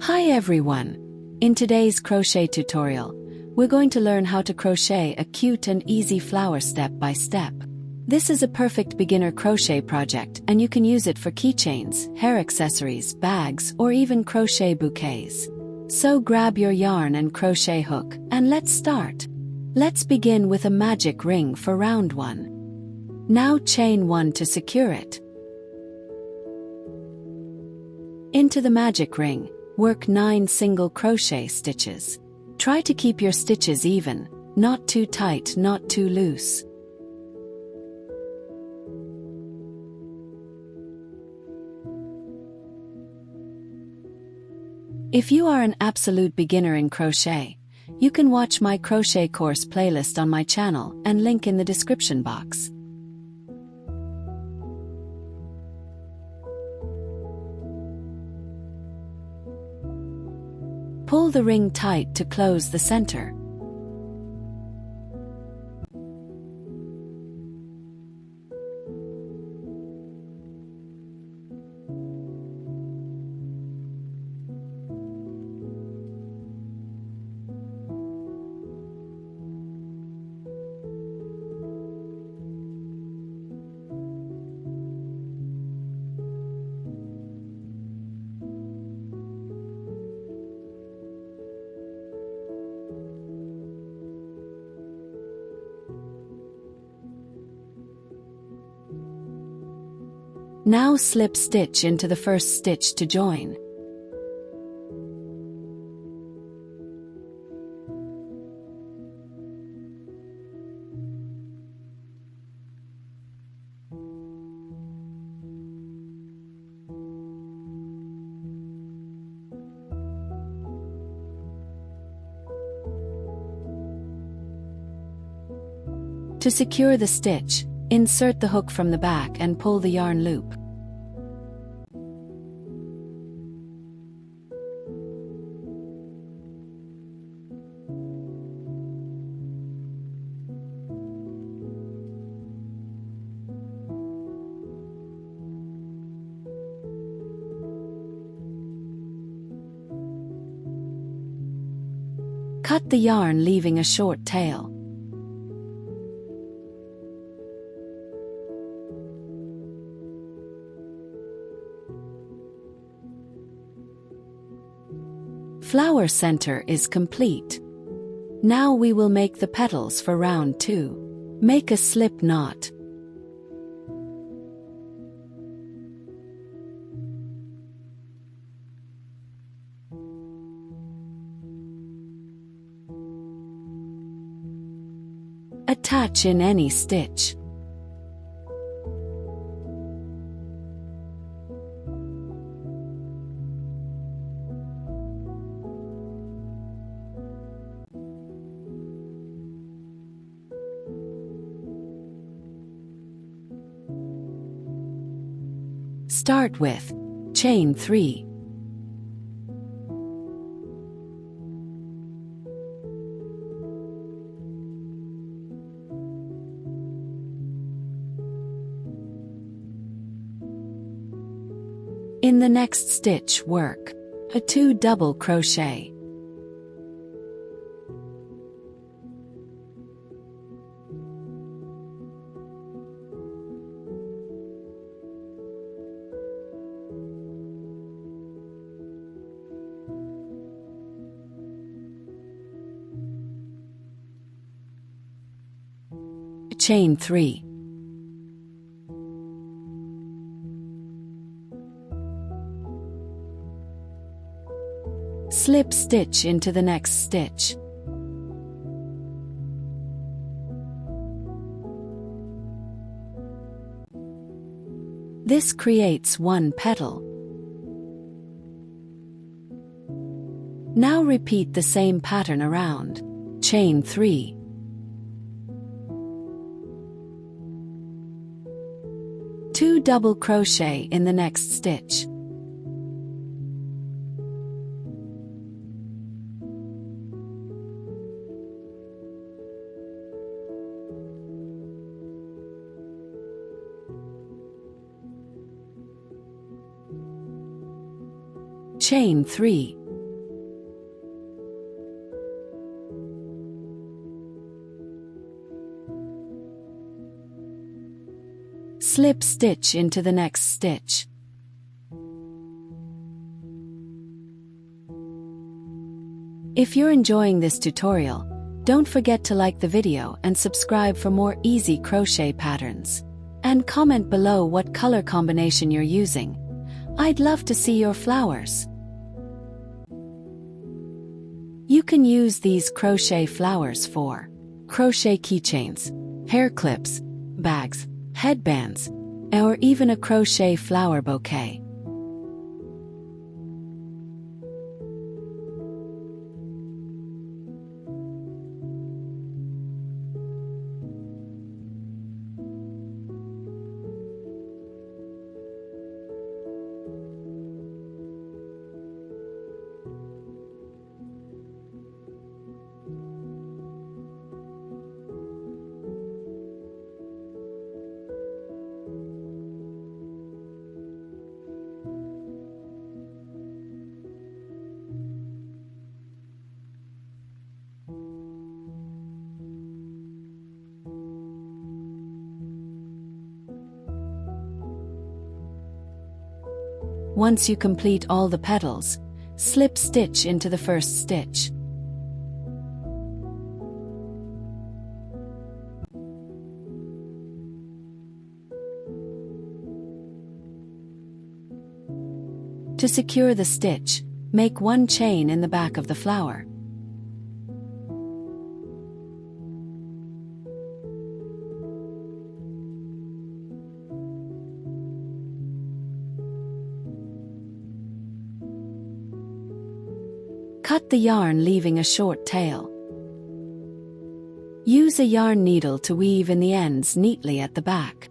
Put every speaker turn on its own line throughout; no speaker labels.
Hi everyone! In today's crochet tutorial, we're going to learn how to crochet a cute and easy flower step by step. This is a perfect beginner crochet project and you can use it for keychains, hair accessories, bags, or even crochet bouquets. So grab your yarn and crochet hook, and let's start. Let's begin with a magic ring for round 1. Now chain 1 to secure it. Into the magic ring, work 9 single crochet stitches. Try to keep your stitches even, not too tight, not too loose. If you are an absolute beginner in crochet, you can watch my crochet course playlist on my channel and link in the description box. Pull the ring tight to close the center. Now slip stitch into the first stitch to join. To secure the stitch, insert the hook from the back and pull the yarn loop. Cut the yarn, leaving a short tail. Flower center is complete. Now we will make the petals for round 2. Make a slip knot. Attach in any stitch. Start with chain 3. In the next stitch, work a 2 double crochet. Chain 3. Slip stitch into the next stitch. This creates 1 petal. Now repeat the same pattern around. Chain 3. Two double crochet in the next stitch. Chain 3. slip stitch into the next stitch. If you're enjoying this tutorial, don't forget to like the video and subscribe for more easy crochet patterns. And comment below what color combination you're using. I'd love to see your flowers. You can use these crochet flowers for crochet keychains, hair clips, bags, headbands, or even a crochet flower bouquet. Once you complete all the petals, slip stitch into the first stitch. To secure the stitch, make one chain in the back of the flower. Cut the yarn leaving a short tail. Use a yarn needle to weave in the ends neatly at the back.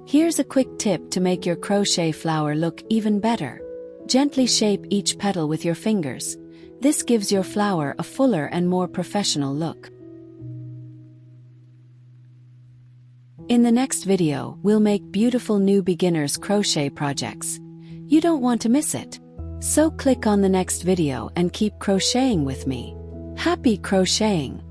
Here's a quick tip to make your crochet flower look even better. Gently shape each petal with your fingers. This gives your flower a fuller and more professional look. In the next video, we'll make beautiful new beginners crochet projects. You don't want to miss it. So click on the next video and keep crocheting with me. Happy crocheting!